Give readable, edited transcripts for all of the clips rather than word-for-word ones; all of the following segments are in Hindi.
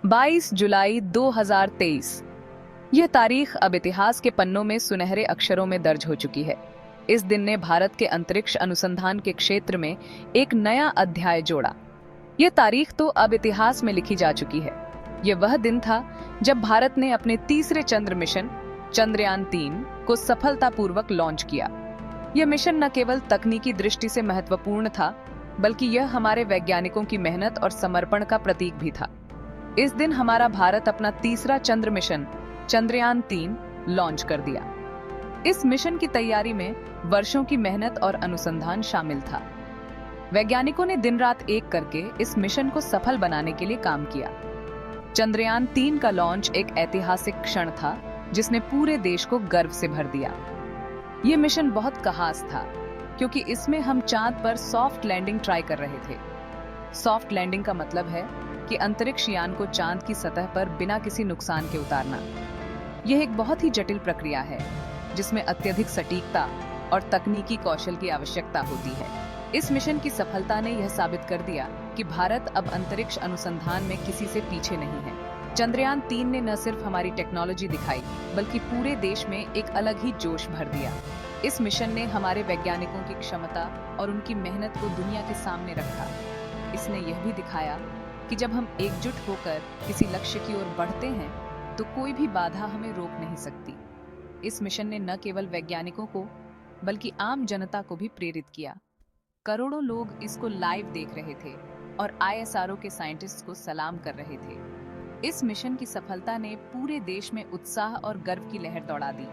22 जुलाई 2023। यह तारीख अब इतिहास के पन्नों में सुनहरे अक्षरों में दर्ज हो चुकी है। इस दिन ने भारत के अंतरिक्ष अनुसंधान के क्षेत्र में एक नया अध्याय जोड़ा। यह तारीख तो अब इतिहास में लिखी जा चुकी है। यह वह दिन था जब भारत ने अपने तीसरे चंद्र मिशन चंद्रयान-3 को सफलतापूर्वक लॉन्च किया। यह मिशन न केवल तकनीकी दृष्टि से महत्वपूर्ण था, बल्कि यह हमारे वैज्ञानिकों की मेहनत और समर्पण का प्रतीक भी था। इस दिन हमारा भारत अपना तीसरा चंद्र मिशन चंद्रयान-3 लॉन्च कर दिया। इस मिशन की तैयारी में वर्षों की मेहनत और अनुसंधान शामिल था। वैज्ञानिकों ने दिन रात एक करके इस मिशन को सफल बनाने के लिए काम किया। चंद्रयान-3 का लॉन्च एक ऐतिहासिक क्षण था, जिसने पूरे देश को गर्व से भर दिया। यह मिशन बहुत खास था, क्योंकि इसमें हम चांद पर सॉफ्ट लैंडिंग ट्राई कर रहे थे। सॉफ्ट लैंडिंग का मतलब है कि अंतरिक्ष यान को चांद की सतह पर बिना किसी नुकसान के उतारना। यह एक बहुत ही जटिल प्रक्रिया है, जिसमें अत्यधिक सटीकता और तकनीकी कौशल की आवश्यकता होती है। इस मिशन की सफलता ने यह साबित कर दिया कि भारत अब अंतरिक्ष अनुसंधान में किसी से पीछे नहीं है। चंद्रयान-3 ने न सिर्फ हमारी टेक्नोलॉजी दिखाई, बल्कि पूरे देश में एक अलग ही जोश भर दिया। इस मिशन ने हमारे वैज्ञानिकों की क्षमता और उनकी मेहनत को दुनिया के सामने रखा। इसने यह भी दिखाया कि जब हम एकजुट होकर किसी लक्ष्य की ओर बढ़ते हैं, तो कोई भी बाधा हमें रोक नहीं सकती। इस मिशन ने न केवल वैज्ञानिकों को, बल्कि आम जनता को भी प्रेरित किया। करोड़ों लोग इसको लाइव देख रहे थे और ISRO के साइंटिस्ट को सलाम कर रहे थे। इस मिशन की सफलता ने पूरे देश में उत्साह और गर्व की लहर दौड़ा दी।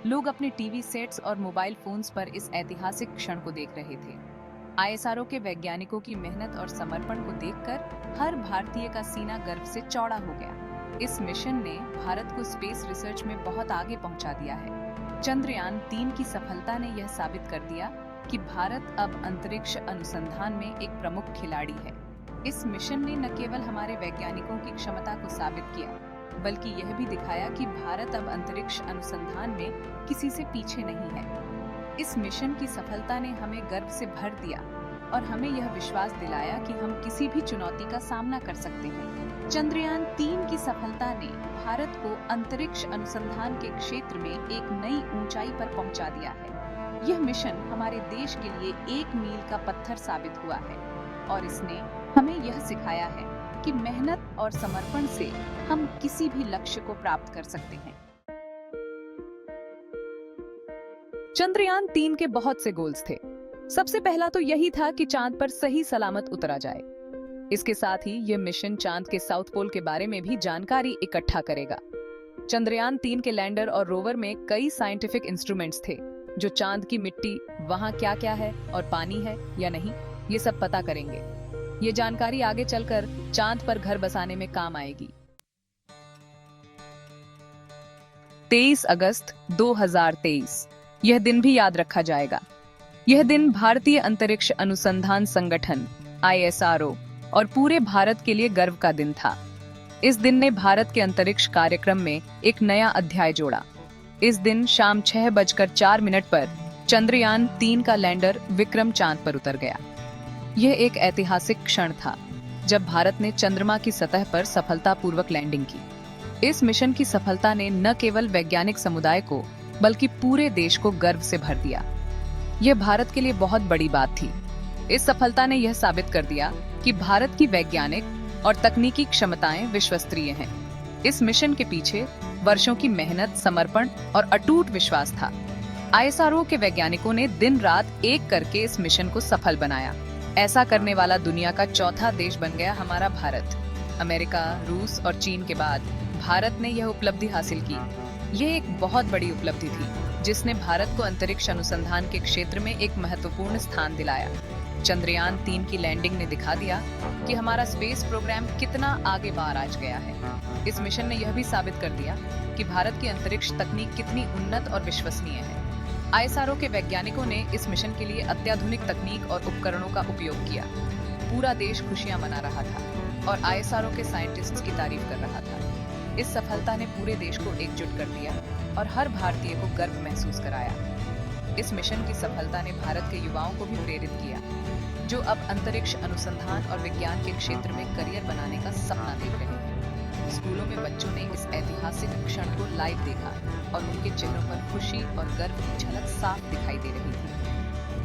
लोग अपने टीवी सेट्स और मोबाइल फोन्स पर इस ऐतिहासिक क्षण को देख रहे थे। ISRO के वैज्ञानिकों की मेहनत और समर्पण को देखकर हर भारतीय का सीना गर्व से चौड़ा हो गया। इस मिशन ने भारत को स्पेस रिसर्च में बहुत आगे पहुंचा दिया है। चंद्रयान-3 की सफलता ने यह साबित कर दिया कि भारत अब अंतरिक्ष अनुसंधान में एक प्रमुख खिलाड़ी है। इस मिशन ने न केवल हमारे वैज्ञानिकों की क्षमता को साबित किया, बल्कि यह भी दिखाया कि भारत अब अंतरिक्ष अनुसंधान में किसी से पीछे नहीं है। इस मिशन की सफलता ने हमें गर्व से भर दिया और हमें यह विश्वास दिलाया कि हम किसी भी चुनौती का सामना कर सकते हैं। चंद्रयान-3 की सफलता ने भारत को अंतरिक्ष अनुसंधान के क्षेत्र में एक नई ऊंचाई पर पहुंचा दिया है। यह मिशन हमारे देश के लिए एक मील का पत्थर साबित हुआ है और इसने हमें यह सिखाया है कि मेहनत और समर्पण से हम किसी भी लक्ष्य को प्राप्त कर सकते हैं। चंद्रयान-3 के बहुत से गोल्स थे। सबसे पहला तो यही था कि चांद पर सही सलामत उतरा जाए। इसके साथ ही यह मिशन चांद के साउथ पोल के बारे में भी जानकारी इकट्ठा करेगा। चंद्रयान-3 के लैंडर और रोवर में कई साइंटिफिक इंस्ट्रूमेंट्स थे, जो चांद की मिट्टी, वहां क्या-क्या है और पानी है या नहीं, ये सब पता करेंगे। ये जानकारी आगे चलकर चांद पर घर बसाने में काम आएगी। 23 अगस्त 2023, यह दिन भी याद रखा जाएगा। यह दिन भारतीय अंतरिक्ष अनुसंधान संगठन ISRO और पूरे भारत के लिए गर्व का दिन था। इस दिन ने भारत के अंतरिक्ष कार्यक्रम में एक नया अध्याय जोड़ा। इस दिन शाम 6:04 पर चंद्रयान-3 का लैंडर विक्रम चांद पर उतर गया। यह एक ऐतिहासिक क्षण था, जब भारत ने चंद्रमा की सतह पर सफलतापूर्वक लैंडिंग की। इस मिशन की सफलता ने न केवल वैज्ञानिक समुदाय को, बल्कि पूरे देश को गर्व से भर दिया। यह भारत के लिए बहुत बड़ी बात थी। इस सफलता ने यह साबित कर दिया कि भारत की वैज्ञानिक और तकनीकी क्षमताएं विश्वसनीय हैं। इस मिशन के पीछे वर्षों की मेहनत, समर्पण और अटूट विश्वास था। ISRO के वैज्ञानिकों ने दिन रात एक करके इस मिशन को सफल बनाया। ऐसा करने वाला दुनिया का चौथा देश बन गया हमारा भारत। अमेरिका, रूस और चीन के बाद भारत ने यह उपलब्धि हासिल की। यह एक बहुत बड़ी उपलब्धि थी, जिसने भारत को अंतरिक्ष अनुसंधान के क्षेत्र में एक महत्वपूर्ण स्थान दिलाया। चंद्रयान-3 की लैंडिंग ने दिखा दिया कि हमारा स्पेस प्रोग्राम कितना आगे बार आज गया है। इस मिशन ने यह भी साबित कर दिया कि भारत की अंतरिक्ष तकनीक कितनी उन्नत और विश्वसनीय है। ISRO के वैज्ञानिकों ने इस मिशन के लिए अत्याधुनिक तकनीक और उपकरणों का उपयोग किया। पूरा देश खुशियां मना रहा था और ISRO के साइंटिस्ट्स की तारीफ कर रहा था। इस सफलता ने पूरे देश को एकजुट कर दिया और हर भारतीय को गर्व महसूस कराया। इस मिशन की सफलता ने भारत के युवाओं को भी प्रेरित किया, जो अब अंतरिक्ष अनुसंधान और विज्ञान के क्षेत्र में करियर बनाने का सपना देख रहे हैं। स्कूलों में बच्चों ने इस ऐतिहासिक क्षण को लाइव देखा और उनके चेहरों पर खुशी और गर्व की झलक साफ दिखाई दे रही थी।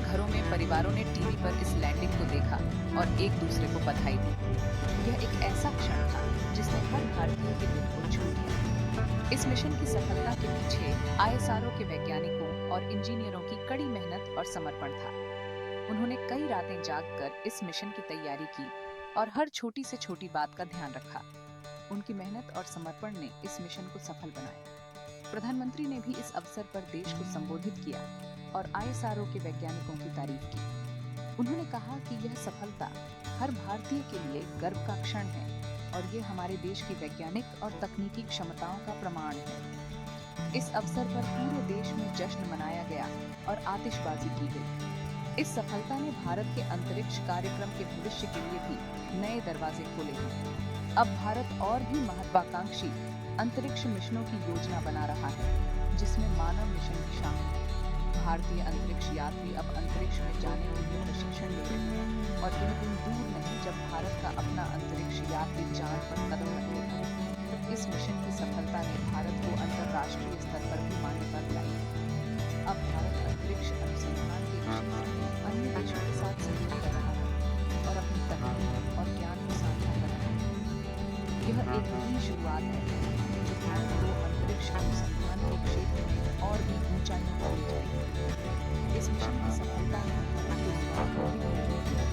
घरों में परिवारों ने टीवी पर इस लैंडिंग को देखा और एक दूसरे को बधाई दी। यह एक ऐसा क्षण था जिसने हर भारतीय के दिल को छू लिया। इस मिशन की सफलता के पीछे ISRO के वैज्ञानिकों और इंजीनियरों की कड़ी मेहनत और समर्पण था। उन्होंने कई रातें जागकर इस मिशन की तैयारी की और हर छोटी से छोटी बात का ध्यान रखा। उनकी मेहनत और समर्पण ने इस मिशन को सफल बनाया। प्रधानमंत्री ने भी इस अवसर पर देश को संबोधित किया और ISRO के वैज्ञानिकों की तारीफ की। उन्होंने कहा कि यह सफलता हर भारतीय के लिए गर्व का क्षण है और ये हमारे देश की वैज्ञानिक और तकनीकी क्षमताओं का प्रमाण है। इस अवसर पर पूरे देश में जश्न मनाया गया और आतिशबाजी की गई। इस सफलता ने भारत के अंतरिक्ष कार्यक्रम के भविष्य के लिए भी नए दरवाजे खोले हैं। अब भारत और भी महत्वाकांक्षी अंतरिक्ष मिशनों की योजना बना रहा है, जिसमें मानव मिशन भी शामिल है। भारतीय अंतरिक्ष यात्री अब अंतरिक्ष में जाने के लिए प्रशिक्षण ले रहे हैं और यह दिन दूर नहीं जब भारत का अपना अंतरिक्ष यात्री चांद पर कदम रखेगा। इस मिशन की सफलता ने भारत को अंतर्राष्ट्रीय स्तर पर भी मान्यता दिलाई है। अब भारत अंतरिक्ष अनुसंधान के क्षेत्र में अन्य देशों के साथ सहयोग कर रहा है और अपनी तकनीक और ज्ञान को साझा कर रहा है। यह एक नई शुरुआत है जो भारत को अंतरिक्ष अनुसंधान के क्षेत्र में और भी ऊंचाइयों पर ले जाएगी। इस मिशन की सफलता ने भारत के युवाओं को भी प्रेरित किया।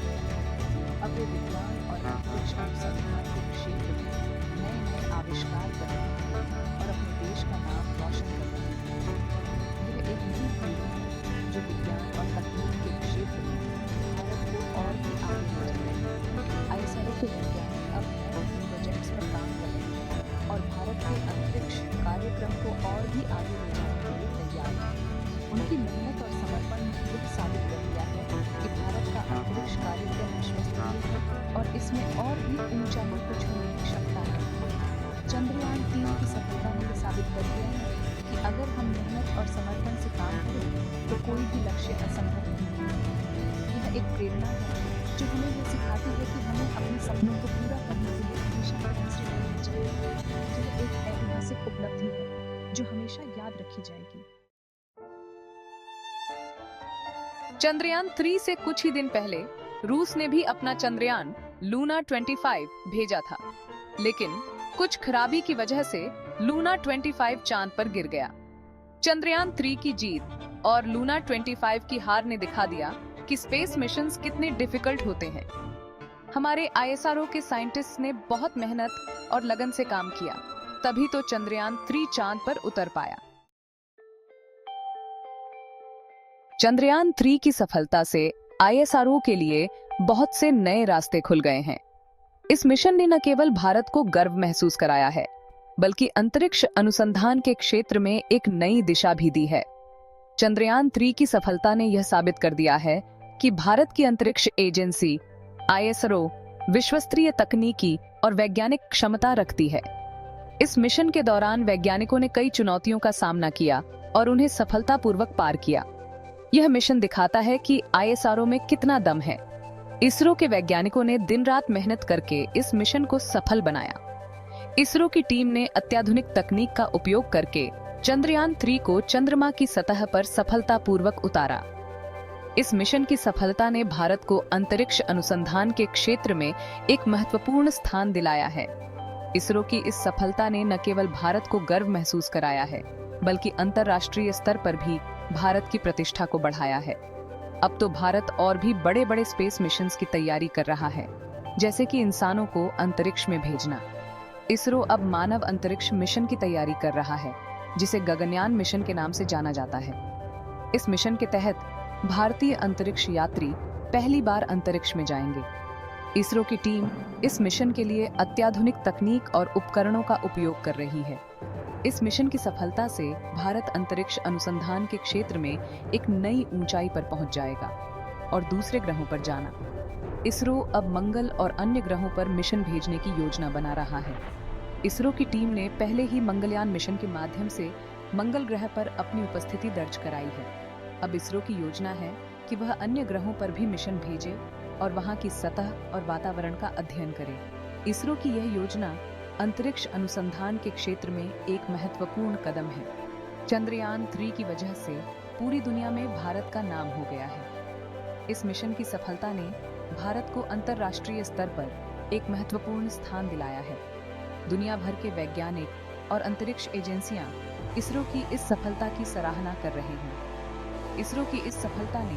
अब वे विज्ञान और अंतरिक्ष अनुसंधान के क्षेत्र में नए-नए आविष्कार कर रहे हैं और अपने देश का नाम रोशन कर रहे हैं। यह एक नई पीढ़ी है जो विज्ञान और तकनीक के क्षेत्र में भारत को और भी आगे ले जाएगी। ISRO के वैज्ञानिक अब नए प्रोजेक्ट्स पर काम कर रहे हैं और भारत के अंतरिक्ष कार्यक्रम को और भी आगे ले जाने के लिए तैयार हैं। उनकी मेहनत और समर्पण ने यह साबित कर दिया है कि भारत का अंतरिक्ष कार्यक्रम विश्वसनीय है और इसमें और भी ऊंचाइयों को छूने की क्षमता है। चंद्रयान 3 की सफलता ने यह साबित कर दिया है कि अगर हम मेहनत और समर्पण से काम करें तो कोई भी लक्ष्य असंभव नहीं है। यह एक प्रेरणा है जो हमें यह सिखाती है कि हमें अपने सपनों को पूरा करने के लिए हमेशा प्रयास करना चाहिए। यह एक ऐतिहासिक उपलब्धि है जो हमेशा याद रखी जाएगी। चंद्रयान 3 से कुछ ही दिन पहले रूस ने भी अपना चंद्रयान लूना 25 भेजा था, लेकिन कुछ खराबी की वजह से लूना 25 चांद पर गिर गया। चंद्रयान 3 की जीत और लूना 25 की हार ने दिखा दिया कि स्पेस मिशंस कितने डिफिकल्ट होते हैं। हमारे ISRO के साइंटिस्ट ने बहुत मेहनत और लगन से काम किया, तभी तो चंद्रयान 3 चांद पर उतर पाया। चंद्रयान 3 की सफलता से ISRO के लिए बहुत से नए रास्ते खुल गए हैं। इस मिशन ने न केवल भारत को गर्व महसूस कराया है, बल्कि अंतरिक्ष अनुसंधान के क्षेत्र में एक नई दिशा भी दी है। चंद्रयान 3 की सफलता ने यह साबित कर दिया है कि भारत की अंतरिक्ष एजेंसी ISRO विश्वस्तरीय तकनीकी और वैज्ञानिक क्षमता रखती है। इस मिशन के दौरान वैज्ञानिकों ने कई चुनौतियों का सामना किया और उन्हें सफलतापूर्वक पार किया। यह मिशन दिखाता है कि ISRO में कितना दम है। इसरो के वैज्ञानिकों ने दिन रात मेहनत करके इस मिशन को सफल बनाया। इसरो की टीम ने अत्याधुनिक तकनीक का उपयोग करके चंद्रयान 3 को चंद्रमा की सतह पर सफलतापूर्वक उतारा। इस मिशन की सफलता ने भारत को अंतरिक्ष अनुसंधान के क्षेत्र में एक महत्वपूर्ण स्थान दिलाया है। इसरो की इस सफलता ने न केवल भारत को गर्व महसूस कराया है, बल्कि अंतर्राष्ट्रीय स्तर पर भी भारत की प्रतिष्ठा को बढ़ाया है। अब तो भारत और भी बड़े बड़े स्पेस मिशंस की तैयारी कर रहा है, जैसे कि इंसानों को अंतरिक्ष में भेजना। इसरो अब मानव अंतरिक्ष मिशन की तैयारी कर रहा है, जिसे गगनयान मिशन के नाम से जाना जाता है। इस मिशन के तहत भारतीय अंतरिक्ष यात्री पहली बार अंतरिक्ष में जाएंगे। इसरो की टीम इस मिशन के लिए अत्याधुनिक तकनीक और उपकरणों का उपयोग कर रही है। इस मिशन की सफलता से भारत अंतरिक्ष अनुसंधान के क्षेत्र में एक नई ऊंचाई पर पहुंच जाएगा और दूसरे ग्रहों पर जाना। इसरो अब मंगल और अन्य ग्रहों पर मिशन भेजने की योजना बना रहा है। इसरो की टीम ने पहले ही मंगलयान मिशन के माध्यम से मंगल ग्रह पर अपनी उपस्थिति दर्ज कराई है। अब इसरो की योजना है कि वह अन्य ग्रहों पर भी मिशन भेजे और वहां की सतह और वातावरण का अध्ययन करे। इसरो की यह योजना अंतरिक्ष अनुसंधान के क्षेत्र में एक महत्वपूर्ण कदम है। चंद्रयान 3 की वजह से पूरी दुनिया में भारत का नाम हो गया है। इस मिशन की सफलता ने भारत को अंतर्राष्ट्रीय स्तर पर एक महत्वपूर्ण स्थान दिलाया है। दुनिया भर के वैज्ञानिक और अंतरिक्ष एजेंसियां इसरो की इस सफलता की सराहना कर रहे हैं। इसरो की इस सफलता ने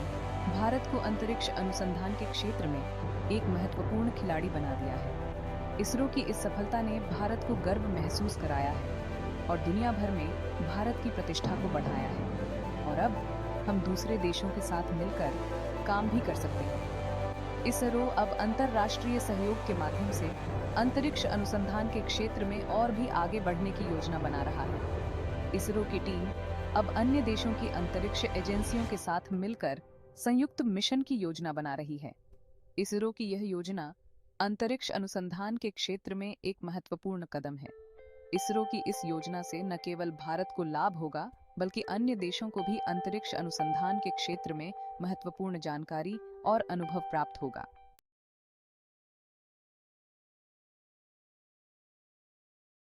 भारत को अंतरिक्ष अनुसंधान के क्षेत्र में एक महत्वपूर्ण खिलाड़ी बना दिया है। इसरो की इस सफलता ने भारत को गर्व महसूस कराया है और दुनिया भर में भारत की प्रतिष्ठा को बढ़ाया है। और अब हम दूसरे देशों के साथ मिलकर काम भी कर सकते हैं। इसरो अब अंतर्राष्ट्रीय सहयोग के माध्यम से अंतरिक्ष अनुसंधान के क्षेत्र में और भी आगे बढ़ने की योजना बना रहा है। इसरो की टीम अब अन्य देशों की अंतरिक्ष एजेंसियों के साथ मिलकर संयुक्त मिशन की योजना बना रही है। इसरो की यह योजना अंतरिक्ष अनुसंधान के क्षेत्र में एक महत्वपूर्ण कदम है। इसरो की इस योजना से न केवल भारत को लाभ होगा, बल्कि अन्य देशों को भी अंतरिक्ष अनुसंधान के क्षेत्र में महत्वपूर्ण जानकारी और अनुभव प्राप्त होगा।